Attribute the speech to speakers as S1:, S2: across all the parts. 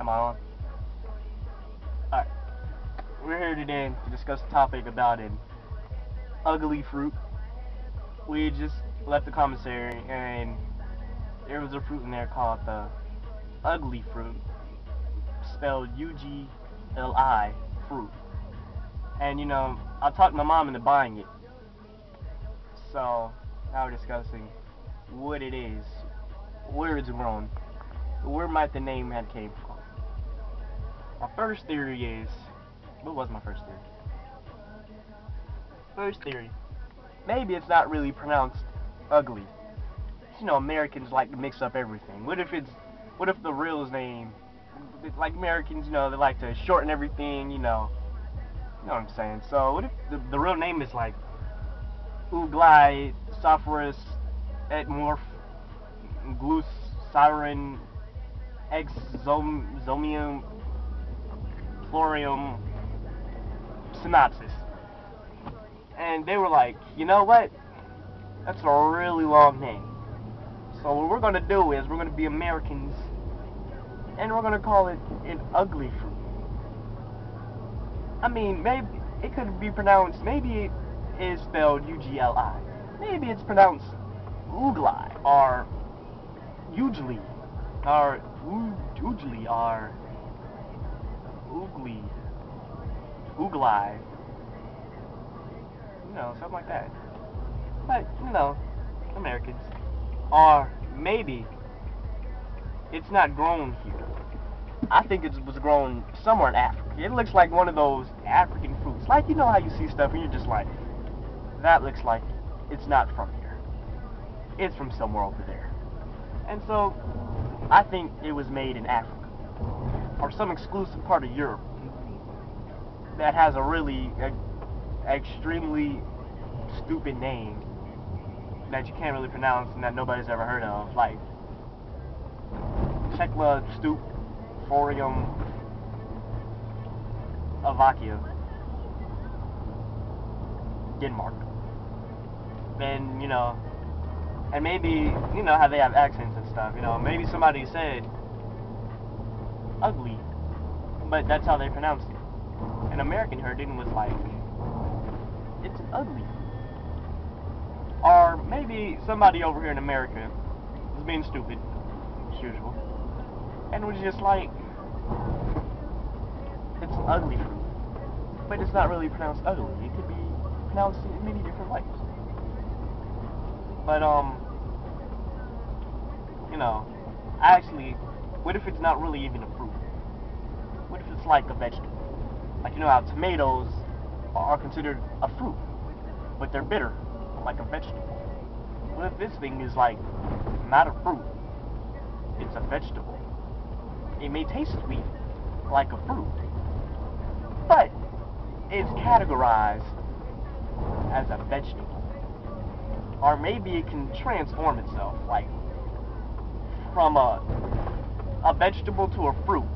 S1: Am I on? Alright. We're here today to discuss a topic about an ugly fruit. We just left the commissary and there was a fruit in there called the ugly fruit. Spelled Ugli fruit. And you know, I talked my mom into buying it. So now we're discussing what it is, where it's grown, where might the name had came from. My first theory is, what was my first theory? First theory, maybe it's not really pronounced ugly. You know, Americans like to mix up everything. What if the real name, like Americans, you know, they like to shorten everything, you know what I'm saying. So what if the real name is like Ugli, Sophorus, Etmorph, Glucyrin, Exomium, Florium, Synopsis. And they were like, you know what? That's a really long name. So what we're going to do is we're going to be Americans and we're going to call it an ugly fruit. I mean, maybe it could be pronounced, maybe it is spelled U-G-L-I. Maybe it's pronounced Ugli or Ugli or Ugli or Ugli, Ugli, you know, something like that. But, you know, Americans. Or maybe it's not grown here. I think it was grown somewhere in Africa. It looks like one of those African fruits. Like, you know how you see stuff and you're just like, that looks like it's not from here. It's from somewhere over there. And so, I think it was made in Africa. Or some exclusive part of Europe that has a really extremely stupid name that you can't really pronounce and that nobody's ever heard of, like Czechla Stup Forium Avakia, Denmark. Then, you know, and maybe, you know how they have accents and stuff, you know, maybe somebody said ugly, but that's how they pronounced it. An American heard it and was like, it's an ugly. Or maybe somebody over here in America was being stupid, as usual, and was just like, it's an ugly fruit, but it's not really pronounced ugly. It could be pronounced in many different ways. But, you know, actually, what if it's not really even a fruit? What if it's like a vegetable? Like, you know how tomatoes are considered a fruit, but they're bitter, like a vegetable. What if this thing is like, not a fruit, it's a vegetable? It may taste sweet, like a fruit, but it's categorized as a vegetable. Or maybe it can transform itself, like, from a vegetable to a fruit.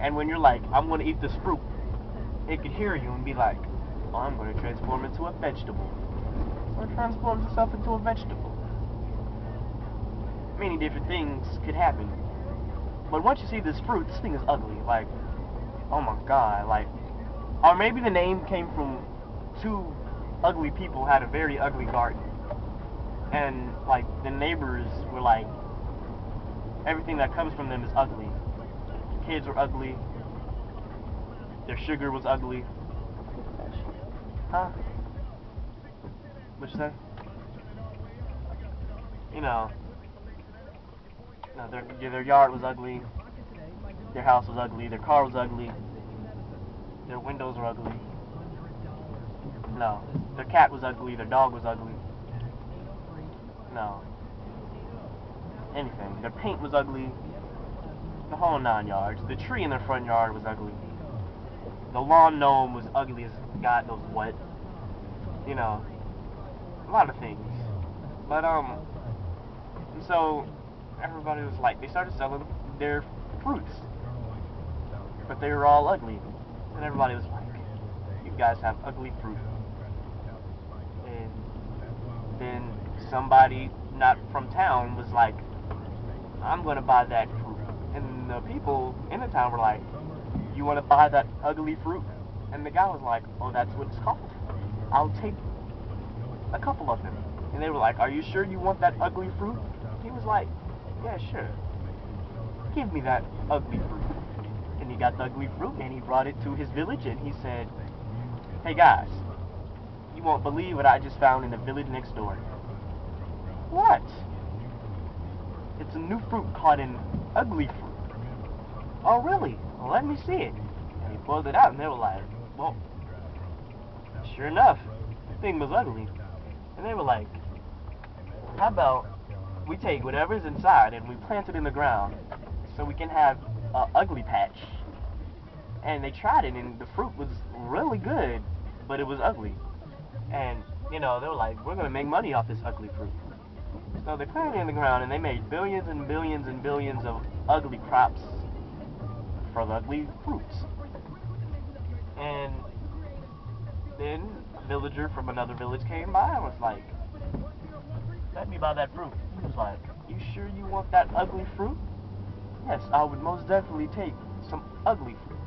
S1: And when you're like, I'm going to eat this fruit, it could hear you and be like, oh, I'm going to transform into a vegetable. Or transforms itself into a vegetable. Many different things could happen. But once you see this fruit, this thing is ugly. Like, oh my god, like, or maybe the name came from two ugly people had a very ugly garden. And, like, the neighbors were like, everything that comes from them is ugly. The kids were ugly. Their sugar was ugly. Huh? What you say? You know, their yard was ugly. Their house was ugly. Their car was ugly. Their windows were ugly. No. Their cat was ugly. Their dog was ugly. No. Anything. Their paint was ugly. The whole 9 yards. The tree in their front yard was ugly. The lawn gnome was ugly as God knows what. You know, a lot of things. But, so, everybody was like, they started selling their fruits. But they were all ugly. And everybody was like, you guys have ugly fruit. And then somebody not from town was like, I'm gonna buy that fruit. And the people in the town were like, you want to buy that ugly fruit? And the guy was like, oh, that's what it's called. I'll take a couple of them. And they were like, are you sure you want that ugly fruit? He was like, yeah, sure. Give me that ugly fruit. And he got the ugly fruit and he brought it to his village and he said, hey guys, you won't believe what I just found in the village next door. What? It's a new fruit called an ugly fruit. Oh really? Well, let me see it. And he pulled it out and they were like, well, sure enough, the thing was ugly. And they were like, how about we take whatever's inside and we plant it in the ground so we can have an ugly patch. And they tried it and the fruit was really good, but it was ugly. And, you know, they were like, we're going to make money off this ugly fruit. So they planted it in the ground and they made billions and billions and billions of ugly crops for the ugly fruits. And then a villager from another village came by and was like, let me buy that fruit. He was like, you sure you want that ugly fruit? Yes, I would most definitely take some ugly fruit.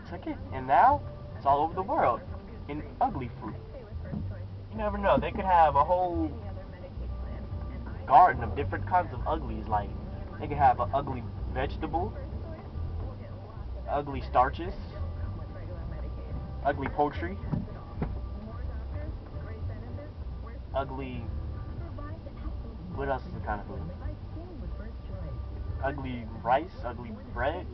S1: Took it, and now it's all over the world in ugly fruit. You never know, they could have a whole garden of different kinds of uglies. Like, they could have an ugly vegetable, ugly starches, ugly poultry, ugly, what else is the kind of food? Ugly rice, ugly bread.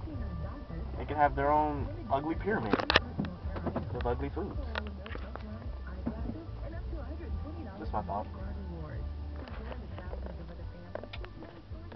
S1: They could have their own ugly pyramid of ugly foods. Just my thought.